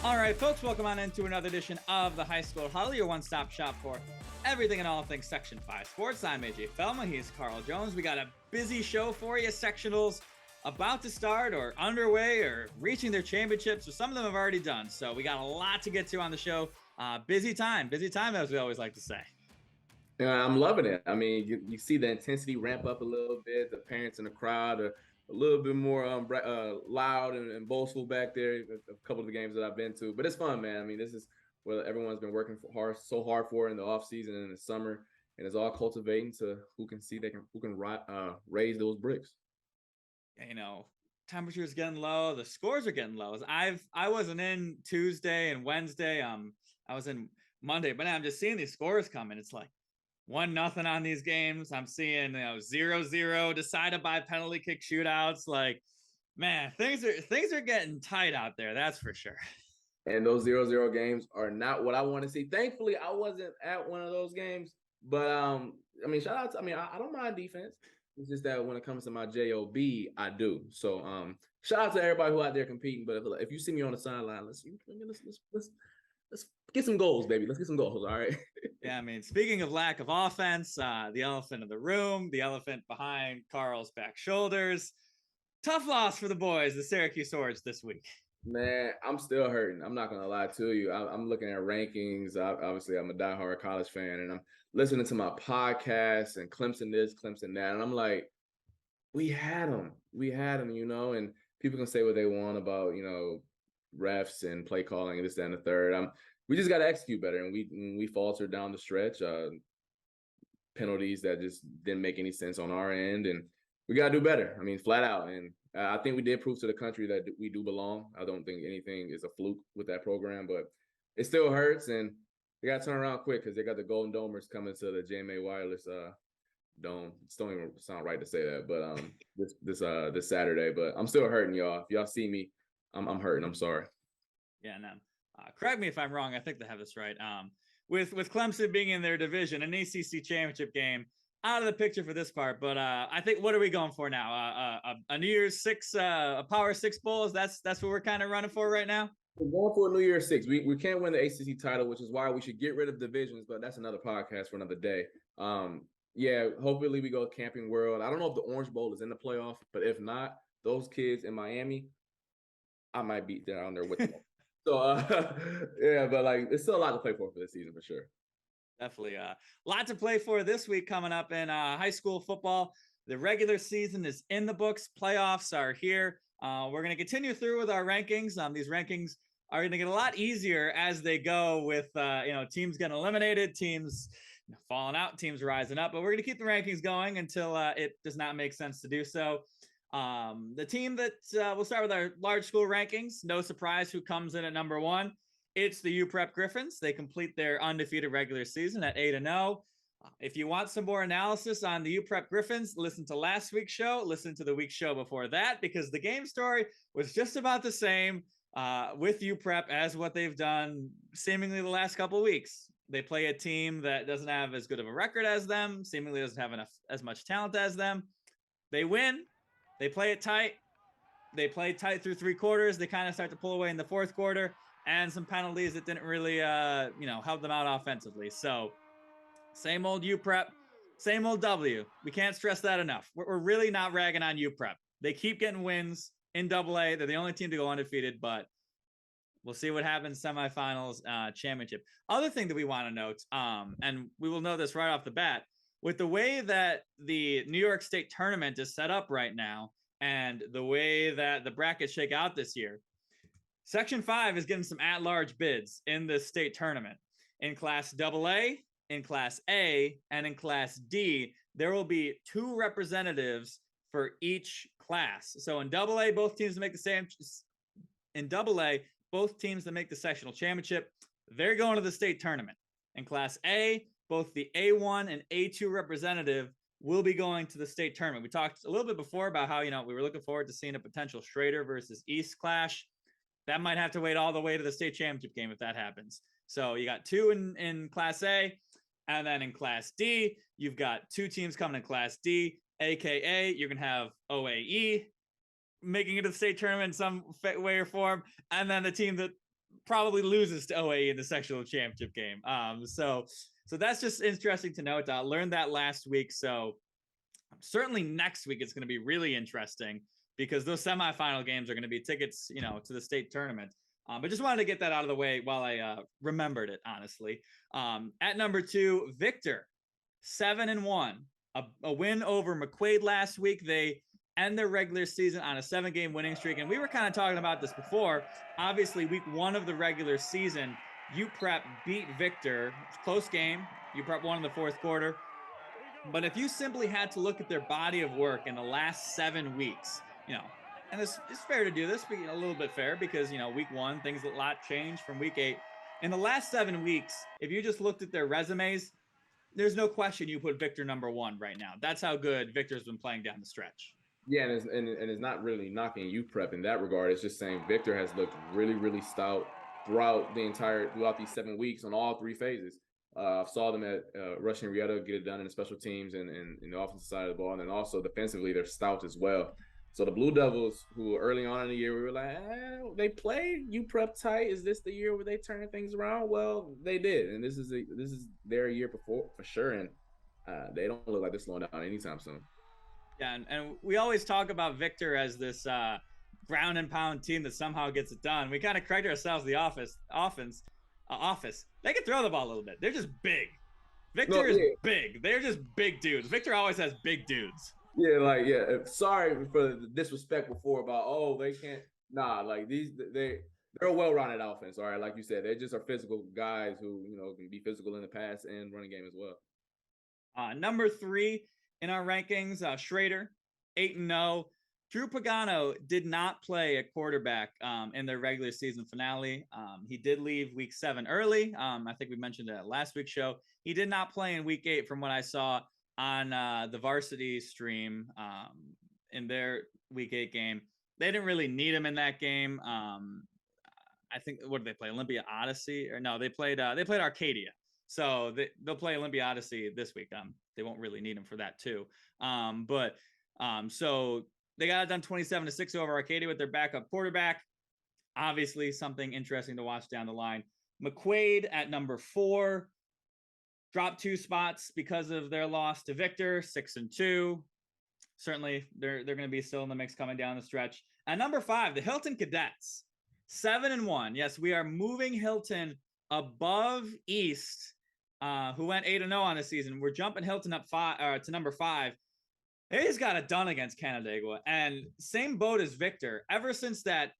All right, folks, welcome on into another edition of the High School Huddle, your one-stop shop for everything and all things Section 5 sports. I'm AJ Feldman. He's Carl Jones. We got a busy show for you. Sectionals about to start or underway or reaching their championships, or some of them have already done. So we got a lot to get to on the show. Busy time, as we always like to say. Yeah, I'm loving it. I mean, you see the intensity ramp up a little bit. The parents in the crowd are a little bit more loud and boastful back there. A couple of the games that I've been to, but it's fun, man. I mean, this is what everyone's been working so hard for in the off season and in the summer, and it's all cultivating to who can raise those bricks. You know, temperature's getting low. The scores are getting low. I wasn't in Tuesday and Wednesday. I was in Monday, but now I'm just seeing these scores coming. It's like 1-0 on these games. I'm seeing 0-0 decided by penalty kick shootouts. Like, man, things are getting tight out there. That's for sure. And those 0-0 games are not what I want to see. Thankfully, I wasn't at one of those games. But I mean, shout out to I don't mind defense. It's just that when it comes to my JOB, I do. So shout out to everybody who out there competing. But if you see me on the sideline, let's get some goals, baby. Let's get some goals, all right? Yeah, I mean, speaking of lack of offense, the elephant in the room, the elephant behind Carl's back shoulders. Tough loss for the boys, the Syracuse Swords this week. Man, I'm still hurting. I'm not going to lie to you. I'm looking at rankings. Obviously, I'm a diehard college fan, and I'm listening to my podcast and Clemson this, Clemson that. And I'm like, we had them, and people can say what they want about, refs and play calling and this, that, and the third. We just got to execute better, and we faltered down the stretch. Penalties that just didn't make any sense on our end, and we got to do better. I mean, flat out. And I think we did prove to the country that we do belong. I don't think anything is a fluke with that program, but it still hurts, and they got to turn around quick because they got the Golden Domers coming to the JMA Wireless Dome. It don't even sound right to say that, but this Saturday. But I'm still hurting, y'all. If y'all see me, I'm hurting. I'm sorry. Yeah, no. Correct me if I'm wrong. I think they have this right. With Clemson being in their division, an ACC championship game out of the picture for this part. But I think, what are we going for now? A New Year's Six, a Power Six bowl? That's what we're kind of running for right now. We're going for a New Year's Six. We can't win the ACC title, which is why we should get rid of divisions. But that's another podcast for another day. Yeah, hopefully we go Camping World. I don't know if the Orange Bowl is in the playoff, but if not, those kids in Miami, I might be down there with them. So, yeah, but it's still a lot to play for this season for sure. Definitely a lot to play for this week coming up in high school football. The regular season is in the books. Playoffs are here. We're going to continue through with our rankings. These rankings are going to get a lot easier as they go with, teams getting eliminated, teams falling out, teams rising up. But we're going to keep the rankings going until it does not make sense to do so. The team that we'll start with our large school rankings. No surprise who comes in at number 1. It's the UPrep Griffins. They complete their undefeated regular season at 8-0. If you want some more analysis on the UPrep Griffins, listen to last week's show, listen to the week's show before that, because the game story was just about the same with UPrep as what they've done seemingly the last couple of weeks. They play a team that doesn't have as good of a record as them, seemingly doesn't have as much talent as them. They win. They play it tight. They play tight through 3 quarters. They kind of start to pull away in the 4th quarter, and some penalties that didn't really, help them out offensively. So same old UPrep, same old W. We can't stress that enough. We're really not ragging on UPrep. They keep getting wins in AA. They're the only team to go undefeated, but we'll see what happens semifinals, championship. Other thing that we want to note, and we will know this right off the bat, with the way that the New York State tournament is set up right now and the way that the brackets shake out this year, Section 5 is getting some at-large bids in this state tournament. In Class AA, in Class A, and in Class D, there will be 2 representatives for each class. So in AA, both teams make the same. In AA, both teams that make the sectional championship, they're going to the state tournament. In Class A, both the A1 and A2 representative will be going to the state tournament. We talked a little bit before about how, we were looking forward to seeing a potential Schrader versus East clash. That might have to wait all the way to the state championship game if that happens. So you got 2 in Class A, and then in Class D, you've got 2 teams coming in Class D, aka you're going to have OAE making it to the state tournament in some way or form, and then the team that probably loses to OAE in the sectional championship game. So that's just interesting to note. Learned that last week. So certainly next week it's going to be really interesting because those semifinal games are going to be tickets, to the state tournament. But just wanted to get that out of the way while I remembered it, honestly. At number 2, Victor, 7-1, a win over McQuaid last week. They end their regular season on a 7-game winning streak. And we were kind of talking about this before. Obviously, week 1 of the regular season, UPrep beat Victor. It's a close game. UPrep won in the fourth quarter. But if you simply had to look at their body of work in the last 7 weeks, and it's fair to do this, but a little bit fair because, week 1, things a lot changed from week 8. In the last 7 weeks, if you just looked at their resumes, there's no question you put Victor number 1 right now. That's how good Victor's been playing down the stretch. Yeah, and it's not really knocking UPrep in that regard. It's just saying Victor has looked really, really stout throughout these 7 weeks on all 3 phases. I saw them at Rush and Rieta get it done in the special teams and in the offensive side of the ball. And then also defensively, they're stout as well. So the Blue Devils, who early on in the year, we were like, they played UPrep tight. Is this the year where they turn things around? Well, they did. And this is their year before for sure. And they don't look like they're slowing down anytime soon. Yeah, and we always talk about Victor as this ground and pound team that somehow gets it done. We kind of correct ourselves the offense. They can throw the ball a little bit. They're just big. Victor is big. They're just big dudes. Victor always has big dudes. Yeah, sorry for the disrespect before about they can't. Nah, like they're a well-rounded offense. All right, like you said, they just are physical guys who can be physical in the pass and running game as well. Number 3 in our rankings, Schrader, 8-0. Drew Pagano did not play at quarterback in their regular season finale. He did leave week 7 early. I think we mentioned that last week's show. He did not play in week 8 from what I saw on the varsity stream in their week 8 game. They didn't really need him in that game. I think, what did they play? Olympia Odyssey? Or no, they played Arcadia. So they'll play Olympia Odyssey this week. They won't really need him for that too. So they got it done 27-6 over Arcadia with their backup quarterback. Obviously, something interesting to watch down the line. McQuaid at number 4 dropped 2 spots because of their loss to Victor, 6-2. Certainly, they're going to be still in the mix coming down the stretch. At number 5, the Hilton Cadets, 7-1. Yes, we are moving Hilton above East, who went 8-0 on the season. We're jumping Hilton up to number 5. They just got it done against Canandaigua, and same boat as Victor. Ever since that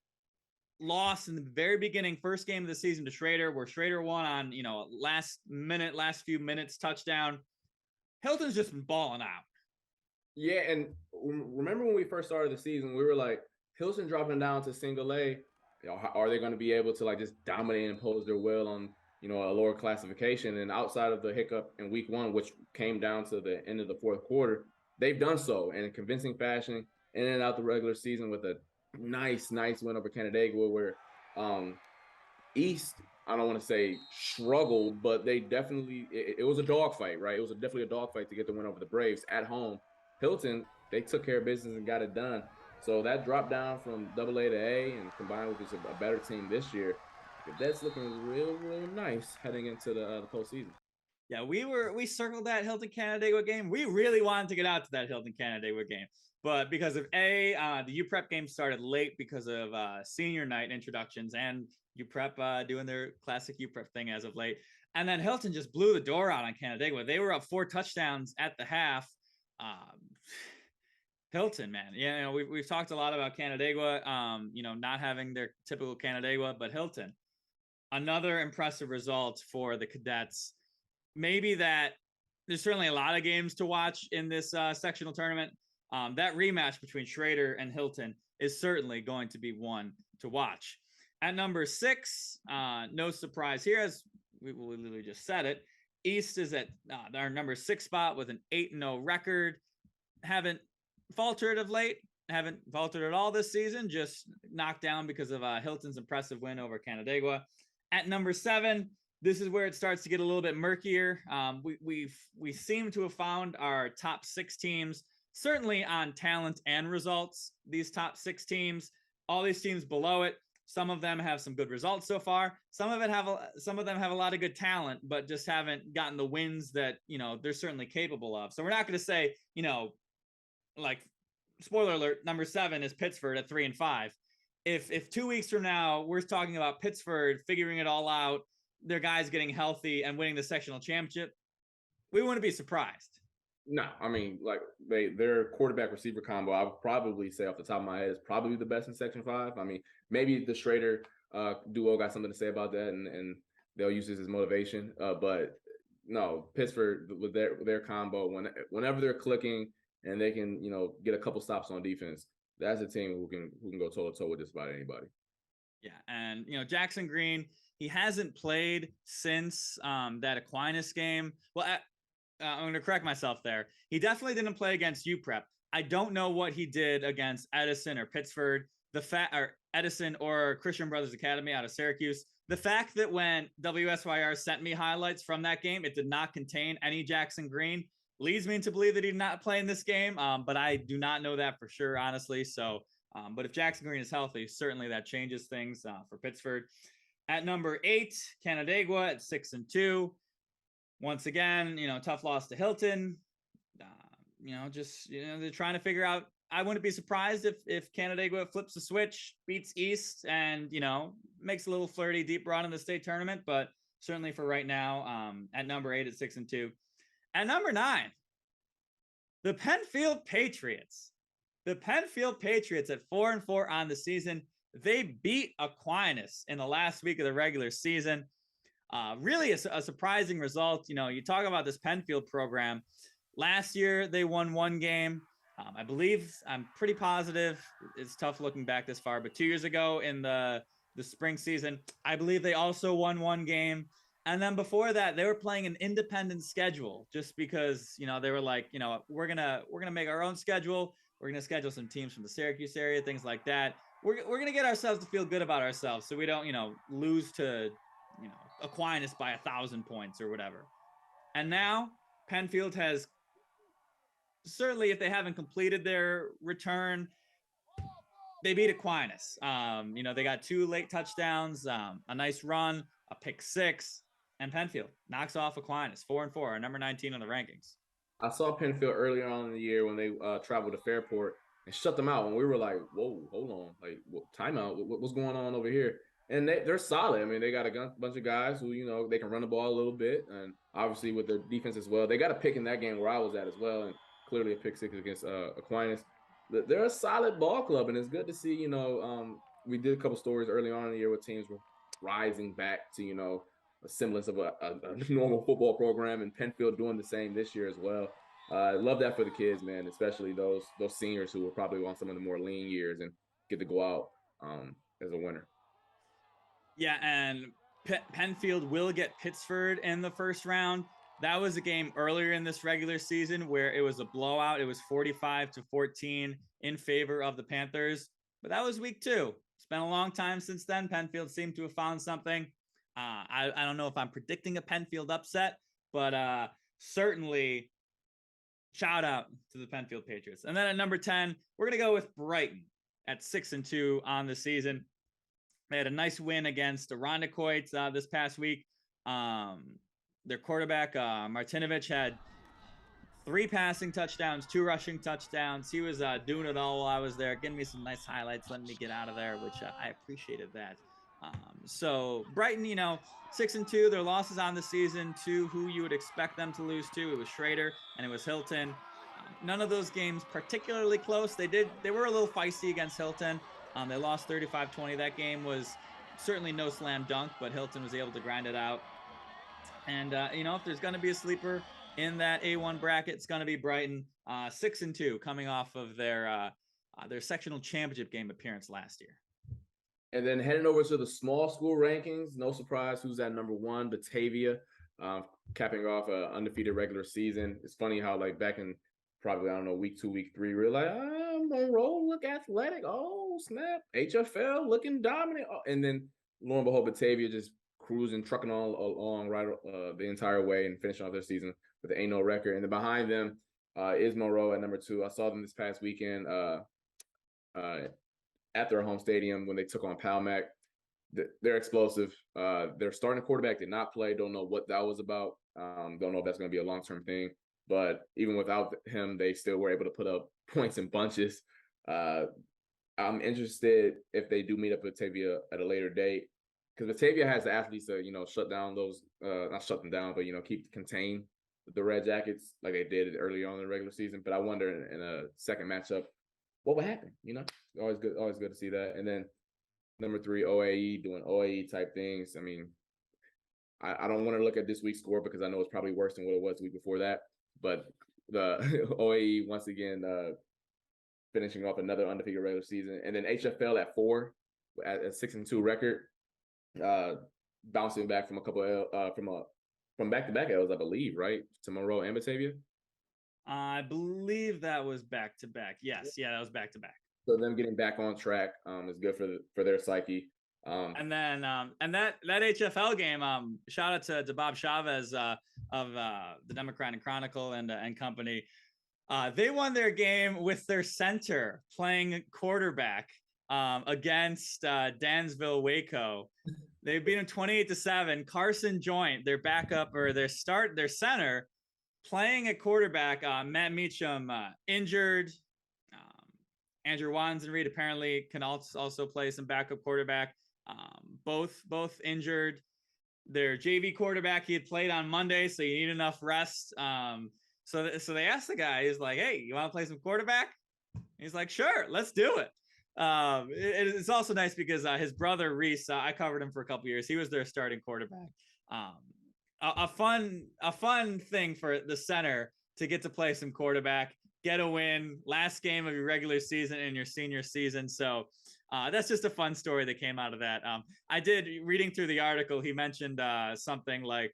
loss in the very beginning, first game of the season to Schrader, where Schrader won on last few minutes touchdown, Hilton's just been balling out. Yeah, and remember when we first started the season, we were like, Hilton dropping down to single A. Are they going to be able to just dominate and impose their will on a lower classification? And outside of the hiccup in week 1, which came down to the end of the fourth quarter, they've done so in a convincing fashion in and out the regular season with a nice win over Canandaigua, where East, I don't want to say struggled, but they definitely, it was a dogfight, right? It was definitely a dogfight to get the win over the Braves at home. Hilton, they took care of business and got it done. So that drop down from AA to A and combined with just a better team this year, that's looking real nice heading into the postseason. Yeah, we circled that Hilton Canandaigua game. We really wanted to get out to that Hilton Canandaigua game, but because of the UPrep game started late because of senior night introductions and UPrep doing their classic UPrep thing as of late, and then Hilton just blew the door out on Canandaigua. They were up 4 touchdowns at the half. Hilton, man, we've talked a lot about Canandaigua, not having their typical Canandaigua, but Hilton, another impressive result for the Cadets. Maybe that there's certainly a lot of games to watch in this sectional tournament. That rematch between Schrader and Hilton is certainly going to be one to watch. At number 6, no surprise here, as we literally just said it, East is at our number 6 spot with an 8-0 record. Haven't faltered of late, haven't faltered at all this season, just knocked down because of Hilton's impressive win over Canandaigua. At number 7, this is where it starts to get a little bit murkier. We seem to have found our top 6 teams, certainly on talent and results. These top 6 teams, all these teams below it, Some of them have some good results so far. Some of them have a lot of good talent, but just haven't gotten the wins that, they're certainly capable of. So we're not going to say, like, spoiler alert, number 7 is Pittsburgh at 3-5. If 2 weeks from now we're talking about Pittsburgh figuring it all out, their guys getting healthy and winning the sectional championship, we wouldn't be surprised. No, I mean, like their quarterback receiver combo, I would probably say off the top of my head is probably the best in Section 5. I mean, maybe the Schrader duo got something to say about that, and they'll use this as motivation. But no, Pittsburgh with their combo, whenever they're clicking and they can, get a couple stops on defense, that's a team who can go toe to toe with just about anybody. Yeah, and Jackson Green, he hasn't played since that Aquinas game. Well, I'm going to correct myself there. He definitely didn't play against UPrep. I don't know what he did against Edison or Pittsburgh, or Edison or Christian Brothers Academy out of Syracuse. The fact that when WSYR sent me highlights from that game, it did not contain any Jackson Green leads me to believe that he did not play in this game. But I do not know that for sure, honestly. So, but if Jackson Green is healthy, certainly that changes things for Pittsburgh. At number 8, Canandaigua at 6-2. Once again, tough loss to Hilton. They're trying to figure out. I wouldn't be surprised if Canandaigua flips the switch, beats East, and makes a little flirty deep run in the state tournament. But certainly for right now, at number 8 at 6-2. At number 9, the Penfield Patriots. The Penfield Patriots at 4-4 on the season. They beat Aquinas in the last week of the regular season. Really a surprising result. You talk about this Penfield program. Last year, they won 1 game. I believe, I'm pretty positive, it's tough looking back this far, but 2 years ago in the spring season, I believe they also won 1 game. And then before that, they were playing an independent schedule just because, they were like, we're going to make our own schedule. We're going to schedule some teams from the Syracuse area, things like that. We're going to get ourselves to feel good about ourselves so we don't, lose to, Aquinas by 1,000 points or whatever. And now Penfield has, certainly if they haven't completed their return, they beat Aquinas. They got 2 late touchdowns, a nice run, a pick 6, and Penfield knocks off Aquinas 4-4, number 19 on the rankings. I saw Penfield earlier on in the year when they traveled to Fairport and shut them out. And we were like, whoa, hold on. Like, timeout. What's going on over here? And they're solid. I mean, they got a bunch of guys who, they can run the ball a little bit. And obviously with their defense as well. They got a pick in that game where I was at as well. And clearly a pick 6 against Aquinas. They're a solid ball club. And it's good to see, we did a couple stories early on in the year where teams were rising back to, a semblance of a normal football program, and Penfield doing the same this year as well. I love that for the kids, man, especially those seniors who were probably on some of the more lean years and get to go out as a winner. Yeah, and Penfield will get Pittsburgh in the first round. That was a game earlier in this regular season where it was a blowout. It was 45-14 in favor of the Panthers, but that was week 2. It's been a long time since then. Penfield seemed to have found something. I don't know if I'm predicting a Penfield upset, but certainly shout out to the Penfield Patriots. And then at number 10, we're going to go with Brighton at 6-2 on the season. They had a nice win against the Rondecoits this past week. Their quarterback, Martinovich, had 3 passing touchdowns, 2 rushing touchdowns. He was doing it all while I was there, giving me some nice highlights, letting me get out of there, which I appreciated that. So Brighton, 6-2, their losses on the season to who you would expect them to lose to. It was Schrader and it was Hilton. None of those games particularly close. They were a little feisty against Hilton. They lost 35-20. That game was certainly no slam dunk, but Hilton was able to grind it out. And, if there's going to be a sleeper in that A1 bracket, it's going to be Brighton, 6-2, coming off of their sectional championship game appearance last year. And then heading over to the small school rankings, no surprise who's at number 1, Batavia, capping off an undefeated regular season. It's funny how, like, back in probably, I don't know, week 2, week 3, we were like, Monroe look athletic. Oh, snap. HFL looking dominant. Oh, and then, lo and behold, Batavia just cruising, trucking on along right the entire way and finishing off their season with an 8-0 record. And then behind them is Monroe at number 2. I saw them this past weekend at their home stadium when they took on Palmac. they're explosive. Their starting quarterback did not play. Don't know what that was about. Don't know if that's going to be a long-term thing. But even without him, they still were able to put up points in bunches. I'm interested if they do meet up with Batavia at a later date, because Batavia has the athletes to, shut down those, not shut them down, but, contain the Red Jackets like they did early on in the regular season. But I wonder in a second matchup, what would happen? Always good to see that. And then number 3, OAE doing OAE type things. I mean, I don't want to look at this week's score because I know it's probably worse than what it was the week before that. But the OAE once again finishing off another undefeated regular season, and then HFL at 4 at a 6-2 record, bouncing back from a couple from back-to-back L's, I believe, right, to Monroe and Batavia. I believe that was back-to-back. Yes, yeah, that was back-to-back. So them getting back on track is good for their psyche. And then that HFL game, shout out to Bob Chavez of the Democratic Chronicle and company. They won their game with their center playing quarterback against Dansville Waco. They beat him 28-7. Carson Joint, their backup or their center, playing at quarterback. Matt Meacham injured. Andrew Wanzenreed apparently can also play some backup quarterback. Both injured. Their JV quarterback, he had played on Monday, so you need enough rest. So they asked the guy, he's like, "Hey, you want to play some quarterback?" He's like, "Sure, let's do it." It's also nice because his brother Reese, I covered him for a couple years. He was their starting quarterback. A fun thing for the center to get to play some quarterback, get a win, last game of your regular season in your senior season. So that's just a fun story that came out of that. I did, reading through the article, he mentioned something like,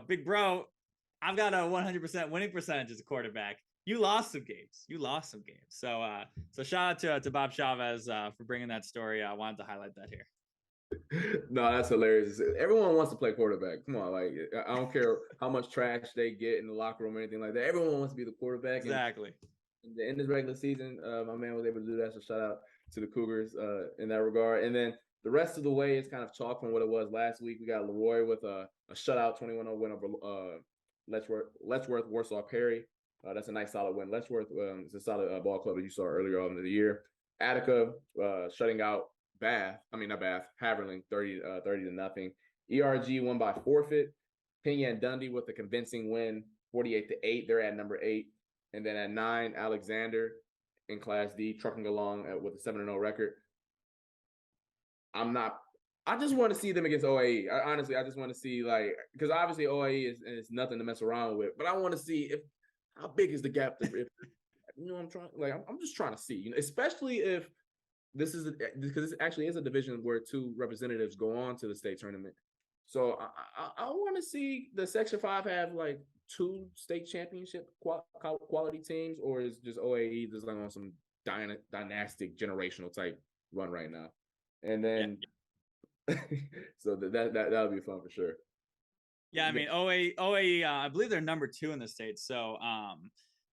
big bro, I've got a 100% winning percentage as a quarterback. You lost some games. So shout out to Bob Chavez for bringing that story. I wanted to highlight that here. No, that's hilarious. Everyone wants to play quarterback. Come on, like I don't care how much trash they get in the locker room or anything like that. Everyone wants to be the quarterback. Exactly. And in this regular season, my man was able to do that. So shout out to the Cougars in that regard. And then the rest of the way is kind of chalk from what it was last week. We got Leroy with a shutout 21-0 win over Letchworth Warsaw Perry. That's a nice solid win. Letchworth is a solid ball club that you saw earlier on in the year. Attica shutting out Haverling 30-0. ERG won by forfeit. Pena and Dundee with a convincing win, 48-8. They're at number 8. And then at 9, Alexander in Class D trucking along with a 7-0 record. I just want to see them against OAE. Honestly, I just want to see, because obviously OAE is nothing to mess around with, but I want to see how big is the gap. I'm just trying to see, especially if because this actually is a division where 2 representatives go on to the state tournament. So I want to see the Section 5 have 2 state championship quality teams, or is just OAE just on some dynastic generational type run right now? And then so that'll be fun for sure. Yeah, I mean OAE I believe they're number 2 in the state. So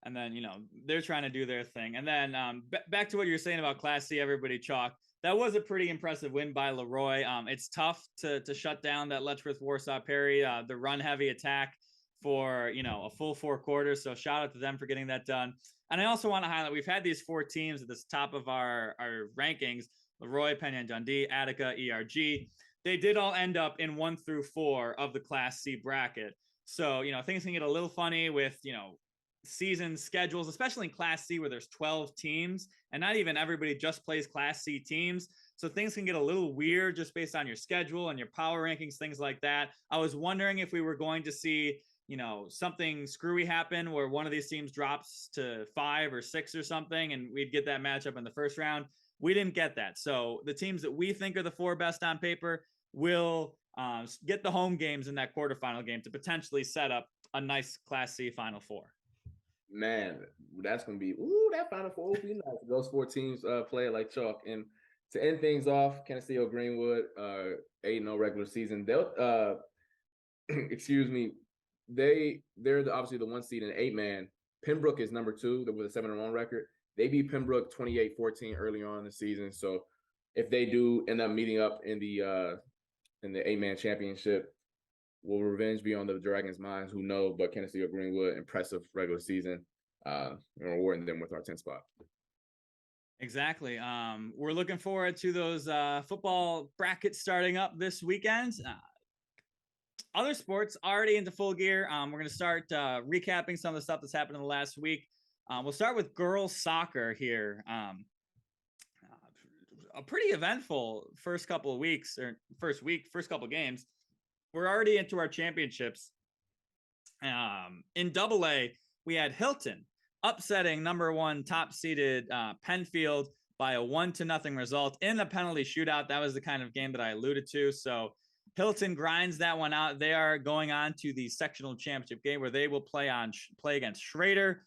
and then they're trying to do their thing. And then back to what you're saying about Class C, everybody chalk. That was a pretty impressive win by Leroy. It's tough to shut down that Letchworth Warsaw Perry, the run heavy attack for a full 4 quarters. So shout out to them for getting that done. And I also want to highlight, we've had these 4 teams at the top of our rankings: Leroy, Pena and Dundee, Attica, ERG. They did all end up in 1 through 4 of the Class C bracket. So things can get a little funny with season schedules, especially in Class C where there's 12 teams and not even everybody just plays Class C teams. So things can get a little weird just based on your schedule and your power rankings, things like that. I was wondering if we were going to see, something screwy happen where one of these teams drops to 5 or 6 or something, and we'd get that matchup in the first round. We didn't get that. So the teams that we think are the 4 best on paper will get the home games in that quarterfinal game to potentially set up a nice Class C Final 4. Man, that's going to be, that Final Four will be nice. Those 4 teams play it like chalk. And to end things off, Canasteo Greenwood, 8-0 regular season. They'll, excuse me, they're obviously the 1 seed in 8-man. Pembroke is number 2 with a 7-1 record. They beat Pembroke 28-14 early on in the season. So if they do end up meeting up in the 8-man championship, will revenge be on the Dragons' minds? Who knows? But Kansas City or Greenwood, impressive regular season, and rewarding them with our 10th spot. Exactly. We're looking forward to those football brackets starting up this weekend. Other sports already into full gear. We're going to start recapping some of the stuff that's happened in the last week. We'll start with girls soccer here. A pretty eventful first couple of weeks, or first couple of games. We're already into our championships. In AA, we had Hilton upsetting number 1 top seeded Penfield by a 1-0 result in a penalty shootout. That was the kind of game that I alluded to. So Hilton grinds that one out. They are going on to the sectional championship game where they will play against Schrader.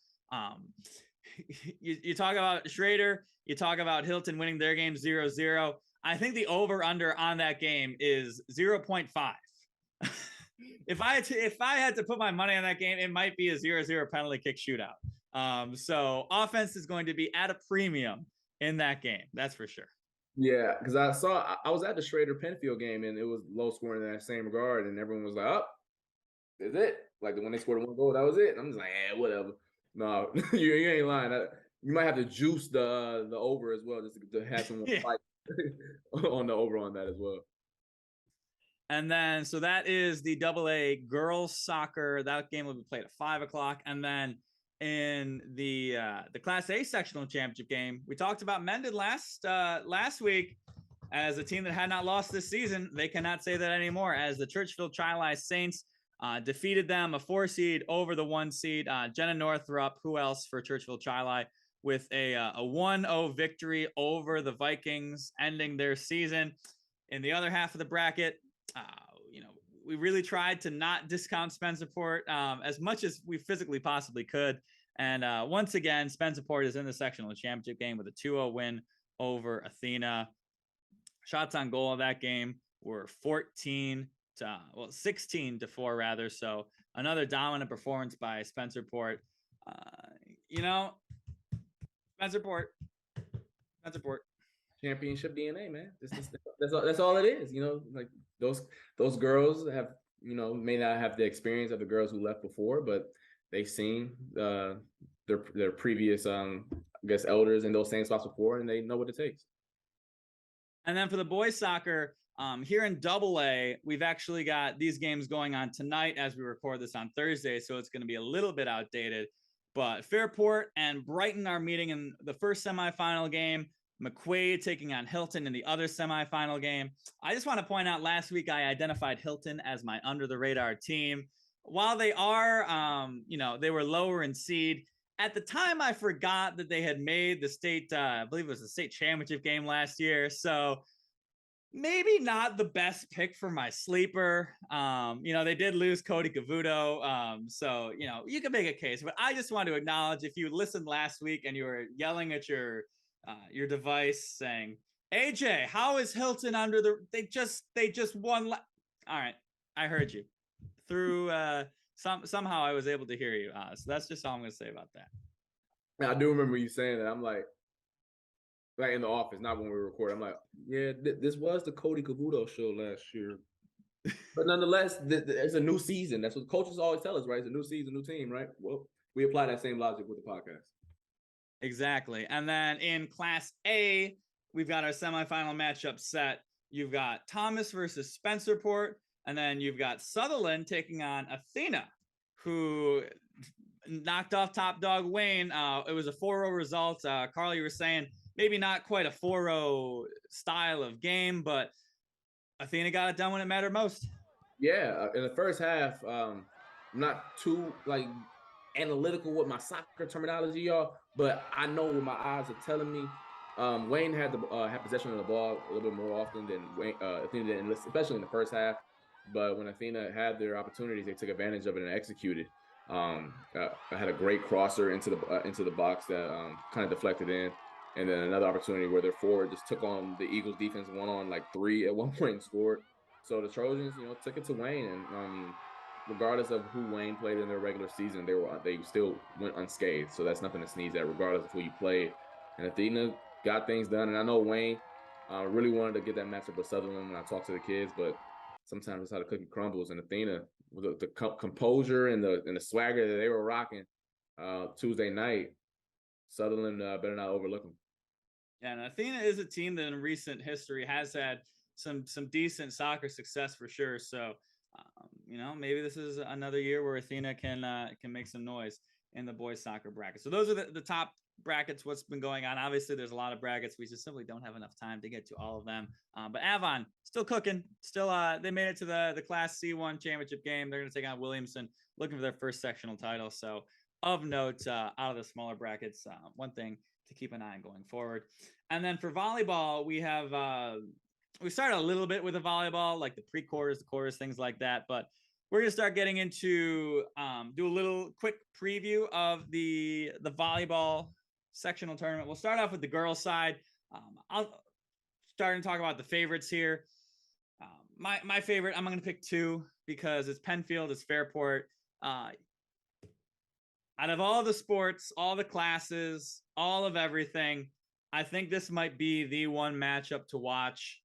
You talk about Schrader, you talk about Hilton winning their game 0-0. I think the over-under on that game is 0.5. If I had to put my money on that game, it might be a 0-0 penalty kick shootout. So offense is going to be at a premium in that game. That's for sure. Yeah, because I was at the Schrader Penfield game and it was low scoring in that same regard, and everyone was like, "Oh, is it?" Like when they scored 1 goal, that was it. And I'm just like, whatever. No, you ain't lying. You might have to juice the over as well, just to have someone fight on the over on that as well. And then, so that is the AA girls soccer. That game will be played at 5:00. And then in the Class A sectional championship game, we talked about Mendon last week as a team that had not lost this season. They cannot say that anymore, as the Churchville Tri Saints defeated them, a 4 seed over the 1 seed. Jenna Northrup, who else for Churchville Tri, with a 1-0 victory over the Vikings, ending their season. In the other half of the bracket, we really tried to not discount Spencerport as much as we physically possibly could. And once again, Spencerport is in the sectional championship game with a 2-0 win over Athena. Shots on goal of that game were 16-4 rather. So another dominant performance by Spencerport. Spencerport. Championship DNA, man. That's all it is. Like those girls have, may not have the experience of the girls who left before, but they've seen their previous, elders in those same spots before, and they know what it takes. And then for the boys soccer, here in AA, we've actually got these games going on tonight as we record this on Thursday, so it's going to be a little bit outdated. But Fairport and Brighton are meeting in the first semifinal game. McQuaid taking on Hilton in the other semifinal game. I just want to point out, last week I identified Hilton as my under-the-radar team. While they are, they were lower in seed, at the time I forgot that they had made the state, I believe it was the state championship game last year. So maybe not the best pick for my sleeper. They did lose Cody Cavuto. So, you can make a case, but I just want to acknowledge, if you listened last week and you were yelling at your device saying, AJ, how is Hilton under the, they just won. All right. I heard you through, somehow I was able to hear you. So that's just all I'm going to say about that. I do remember you saying that. I'm like in the office, not when we were recording. I'm like, yeah, this was the Cody Cavuto show last year. But nonetheless, it's a new season. That's what coaches always tell us, right? It's a new season, new team, right? Well, we apply that same logic with the podcast. Exactly. And then in Class A, we've got our semifinal matchup set. You've got Thomas versus Spencerport, and then you've got Sutherland taking on Athena, who knocked off top dog Wayne. It was a 4-0 result. Carl, you were saying maybe not quite a 4-0 style of game, but Athena got it done when it mattered most. Yeah, in the first half, I'm not too analytical with my soccer terminology, y'all, but I know what my eyes are telling me. Wayne had possession of the ball a little bit more often than Athena did, especially in the first half. But when Athena had their opportunities, they took advantage of it and executed. I had a great crosser into the box that kind of deflected in, and then another opportunity where their forward just took on the Eagles defense 1-on-3 at one point and scored. So the Trojans, took it to Wayne, and regardless of who Wayne played in their regular season, they still went unscathed. So that's nothing to sneeze at, regardless of who you played. And Athena got things done. And I know Wayne, I really wanted to get that matchup with Sutherland when I talked to the kids, but sometimes that's how the cookie crumbles. And Athena, with the composure and the swagger that they were rocking Tuesday night, Sutherland better not overlook them. Yeah, and Athena is a team that in recent history has had some decent soccer success for sure. So, maybe this is another year where Athena can make some noise in the boys soccer bracket. So those are the top brackets. What's been going on? Obviously, there's a lot of brackets. We just simply don't have enough time to get to all of them. But Avon still cooking. Still, they made it to the Class C1 championship game. They're going to take on Williamson, looking for their first sectional title. So, of note, out of the smaller brackets, one thing to keep an eye on going forward. And then for volleyball, we have we started a little bit with the volleyball, like the pre-quarters, the quarters, things like that. But we're gonna start getting into do a little quick preview of the volleyball sectional tournament. We'll start off with the girls' side. I'll start and talk about the favorites here. My favorite, I'm gonna pick two because it's Penfield, it's Fairport. Out of all the sports, all the classes, all of everything, I think this might be the one matchup to watch.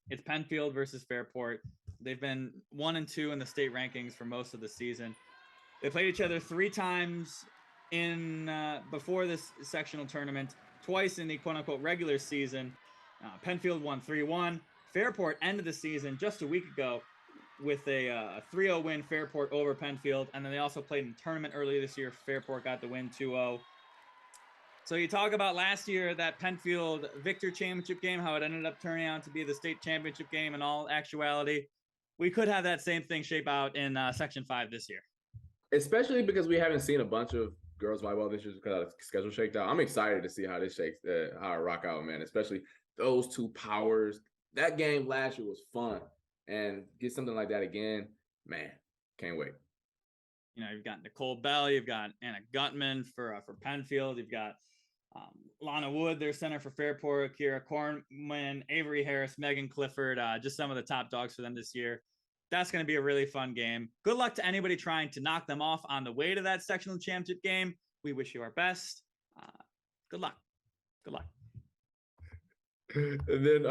It's Penfield versus Fairport. They've been 1 and 2 in the state rankings for most of the season. They played each other 3 times in before this sectional tournament, twice in the quote-unquote regular season. Penfield won 3-1. Fairport ended the season just a week ago with a 3-0 win, Fairport over Penfield. And then they also played in a tournament earlier this year. Fairport got the win 2-0. So you talk about last year, that Penfield Victor Championship game, how it ended up turning out to be the state championship game in all actuality. We could have that same thing shape out in Section 5 this year. Especially because we haven't seen a bunch of girls volleyball this year because of the schedule shakedown. I'm excited to see how this shakes, how it rock out, man, especially those two powers. That game last year was fun. And get something like that again, man, can't wait. You've got Nicole Bell, you've got Anna Gutman for Penfield, you've got Lana Wood, their center for Fairport, Kira Cornman, Avery Harris, Megan Clifford, just some of the top dogs for them this year. That's going to be a really fun game. Good luck to anybody trying to knock them off on the way to that sectional championship game. We wish you our best. Good luck. Good luck. And then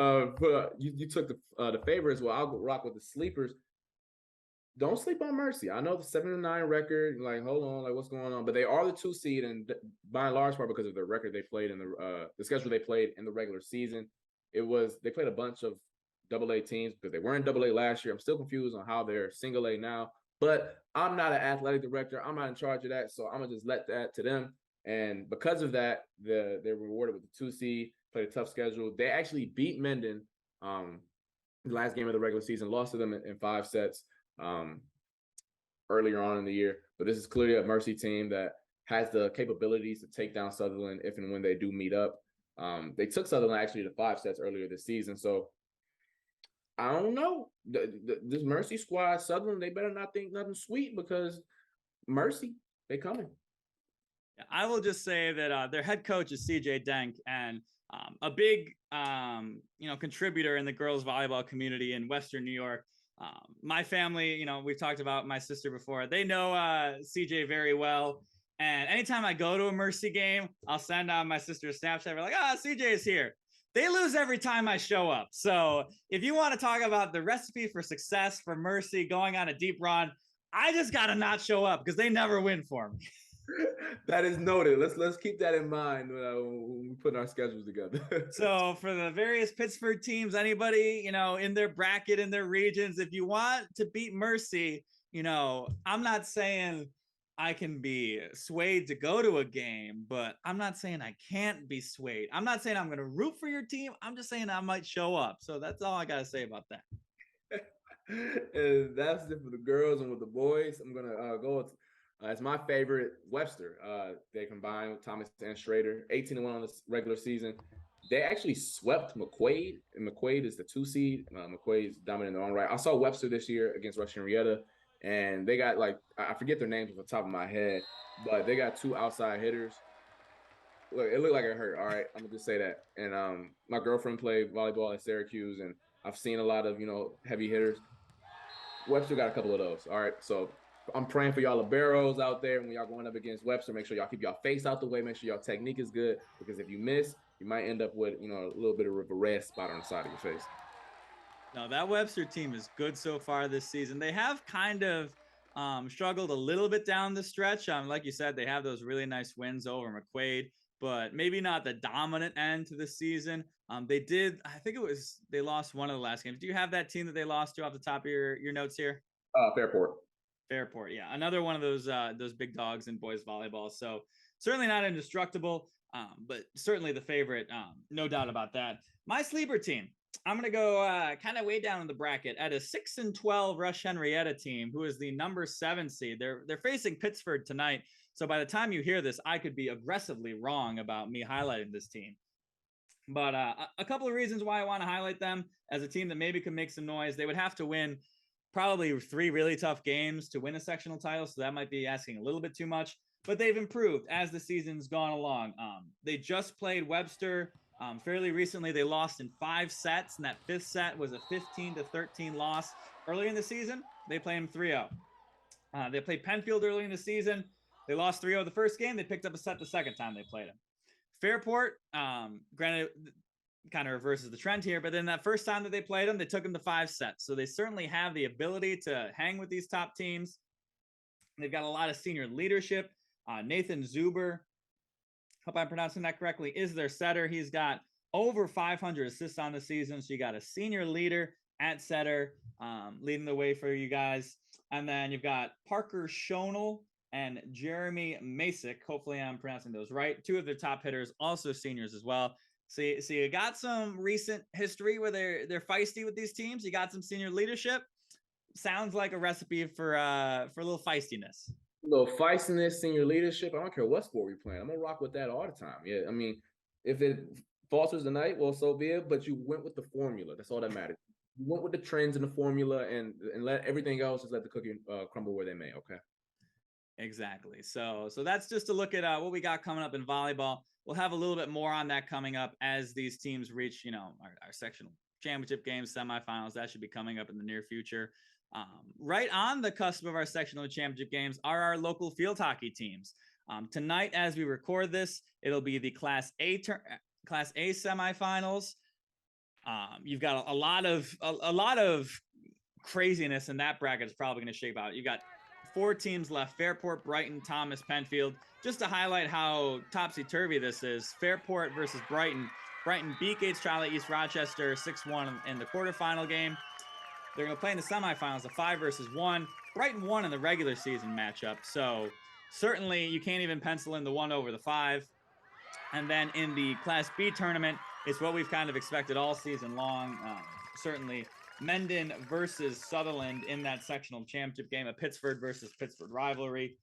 you took the favorites. Well, I'll rock with the sleepers. Don't sleep on Mercy. I know the 7-9 record. Like, hold on, like what's going on? But they are the 2 seed, and by and large part because of the record they played in the schedule they played in the regular season. They played a bunch of AA teams because they weren't AA last year. I'm still confused on how they're single A now. But I'm not an athletic director. I'm not in charge of that, so I'm gonna just let that to them. And because of that, they're rewarded with the 2 seed. Played a tough schedule. They actually beat Menden the last game of the regular season, lost to them in 5 sets earlier on in the year. But this is clearly a Mercy team that has the capabilities to take down Sutherland if and when they do meet up. They took Sutherland actually to 5 sets earlier this season. So I don't know. This Mercy squad, Sutherland, they better not think nothing sweet because Mercy, they coming. I will just say that their head coach is CJ Denk, and a big contributor in the girls volleyball community in Western New York. My family, we've talked about my sister before. They know CJ very well. And anytime I go to a Mercy game, I'll send out my sister's Snapchat. We're like, CJ is here. They lose every time I show up. So if you want to talk about the recipe for success for Mercy going on a deep run, I just got to not show up because they never win for me. That is noted. Let's keep that in mind when we put our schedules together. So for the various Pittsburgh teams, anybody, in their bracket, in their regions, if you want to beat Mercy, I'm not saying I can be swayed to go to a game, but I'm not saying I can't be swayed. I'm not saying I'm going to root for your team. I'm just saying I might show up. So that's all I got to say about that. And that's it for the girls. And with the boys, I'm going to go with it's my favorite, Webster. They combined with Thomas and Schrader, 18-1 on the regular season. They actually swept McQuaid, and McQuaid is the 2 seed. McQuaid's dominant in their own right. I saw Webster this year against Russian Henrietta, and they got I forget their names off the top of my head, but they got 2 outside hitters. Look, it looked like it hurt. All right, I'm gonna just say that. And my girlfriend played volleyball at Syracuse, and I've seen a lot of heavy hitters. Webster got a couple of those. All right, so I'm praying for y'all liberos out there when y'all going up against Webster. Make sure y'all keep y'all face out the way. Make sure y'all technique is good, because if you miss, you might end up with, a little bit of a red spot on the side of your face. No, that Webster team is good so far this season. They have kind of struggled a little bit down the stretch. Like you said, they have those really nice wins over McQuaid, but maybe not the dominant end to the season. They did, I think they lost one of the last games. Do you have that team that they lost to off the top of your notes here? Fairport. Fairport, yeah. Another one of those big dogs in boys volleyball. So certainly not indestructible, but certainly the favorite, no doubt about that. My sleeper team, I'm going to go kind of way down in the bracket at a 6-12 Rush Henrietta team, who is the number 7 seed. They're facing Pittsford tonight. So by the time you hear this, I could be aggressively wrong about me highlighting this team. But a couple of reasons why I want to highlight them as a team that maybe could make some noise. They would have to win probably 3 really tough games to win a sectional title. So that might be asking a little bit too much. But they've improved as the season's gone along. They just played Webster fairly recently. They lost in 5 sets, and that 5th set was a 15-13 loss. Early in the season, they played them 3-0. They played Penfield early in the season. They lost 3-0 the first game. They picked up a set the second time they played them. Fairport, granted, kind of reverses the trend here, but then that first time that they played them, they took them to 5 sets. So they certainly have the ability to hang with these top teams. They've got a lot of senior leadership. Nathan Zuber, hope I'm pronouncing that correctly, is their setter. He's got over 500 assists on the season. So you got a senior leader at setter leading the way for you guys. And then you've got Parker Schonel and Jeremy Masick. Hopefully I'm pronouncing those right. 2 of their top hitters, also seniors as well. So you got some recent history where they're feisty with these teams. You got some senior leadership. Sounds like a recipe for a little feistiness. A little feistiness, senior leadership. I don't care what sport we're playing. I'm gonna rock with that all the time. Yeah, I mean, if it falters the night, well, so be it. But you went with the formula. That's all that matters. You went with the trends and the formula, and let everything else, just let the cookie crumble where they may. Okay. Exactly. So that's just to look at what we got coming up in volleyball. We'll have a little bit more on that coming up as these teams reach, our sectional championship games, semifinals. That should be coming up in the near future. Right on the cusp of our sectional championship games are our local field hockey teams. Tonight, as we record this, it'll be the Class A semifinals. You've got a lot of craziness in that bracket is probably going to shape out. You've got 4 teams left: Fairport, Brighton, Thomas, Penfield. Just to highlight how topsy-turvy this is, Fairport versus Brighton. Brighton beat Gates Charlie East Rochester 6-1 in the quarterfinal game. They're going to play in the semifinals, a 5-1. Brighton won in the regular season matchup. So certainly you can't even pencil in the 1 over the 5. And then in the Class B tournament, it's what we've kind of expected all season long. Certainly Mendon versus Sutherland in that sectional championship game, a Pittsford versus Pittsford rivalry.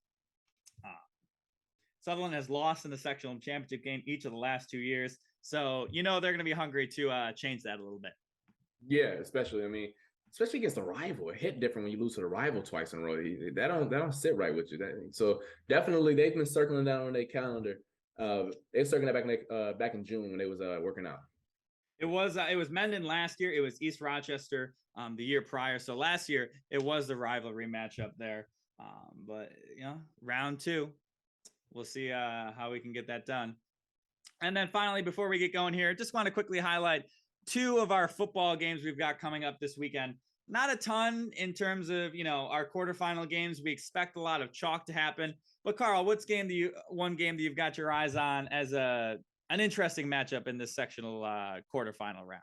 Sutherland has lost in the sectional championship game each of the last 2 years. So, they're going to be hungry to change that a little bit. Yeah, especially against a rival. It hit different when you lose to the rival twice in a row. That don't sit right with you. So definitely they've been circling that on their calendar. They're circling that back in June when they was working out. It was Mendon last year. It was East Rochester the year prior. So last year it was the rivalry matchup there. But round 2, we'll see how we can get that done. And then finally, before we get going here, just want to quickly highlight 2 of our football games we've got coming up this weekend. Not a ton in terms of, our quarterfinal games. We expect a lot of chalk to happen. But Carl, one game that you've got your eyes on as an interesting matchup in this sectional quarterfinal round?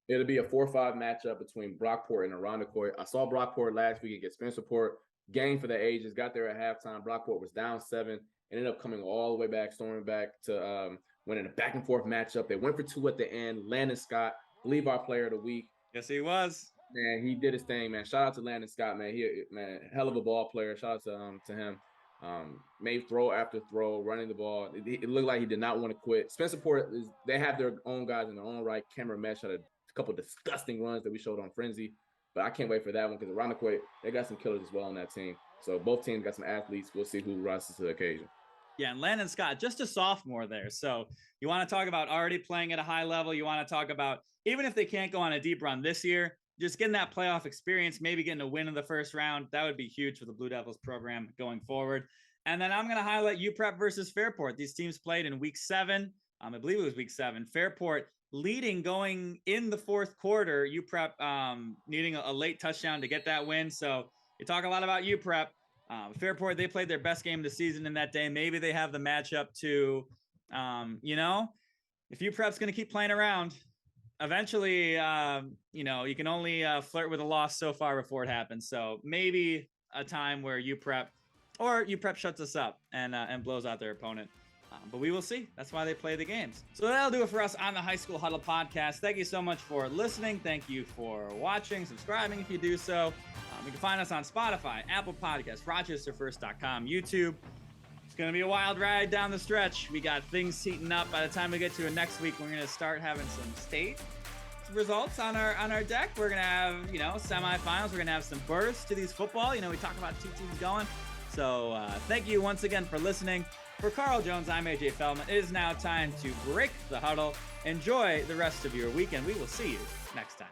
It'll be a 4-5 matchup between Brockport and Irondequoit. I saw Brockport last week against Spencerport. Game for the ages. Got there at halftime. Brockport was down 7. Ended up coming all the way back, storming back to winning a back and forth matchup. They went for 2 at the end. Landon Scott, I believe our player of the week. Yes, he was. Man, he did his thing, man. Shout out to Landon Scott, man. Hell of a ball player. Shout out to him. Made throw after throw, running the ball. It looked like he did not want to quit. Spencerport, they have their own guys in their own right. Cameron Mesh had a couple disgusting runs that we showed on Frenzy, but I can't wait for that one because Irondequoit, they got some killers as well on that team. So both teams got some athletes. We'll see who rises to the occasion. Yeah, and Landon Scott, just a sophomore there. So you want to talk about already playing at a high level. You want to talk about, even if they can't go on a deep run this year, just getting that playoff experience, maybe getting a win in the first round. That would be huge for the Blue Devils program going forward. And then I'm going to highlight UPrep versus Fairport. These teams played in week 7. I believe it was week 7. Fairport leading going in the fourth quarter. UPrep needing a late touchdown to get that win. So you talk a lot about UPrep. Fairport, they played their best game of the season in that day. Maybe they have the matchup to, if UPrep's going to keep playing around, eventually, you can only flirt with a loss so far before it happens. So maybe a time where UPrep shuts us up and blows out their opponent. But we will see. That's why they play the games. So that'll do it for us on the High School Huddle podcast. Thank you so much for listening. Thank you for watching, subscribing if you do so. You can find us on Spotify, Apple Podcasts, RochesterFirst.com, YouTube. It's going to be a wild ride down the stretch. We got things heating up. By the time we get to it next week, we're going to start having some state results on our deck. We're going to have, semifinals. We're going to have some bursts to these football. We talk about 2 teams going. So thank you once again for listening. For Carl Jones, I'm AJ Feldman. It is now time to break the huddle. Enjoy the rest of your weekend. We will see you next time.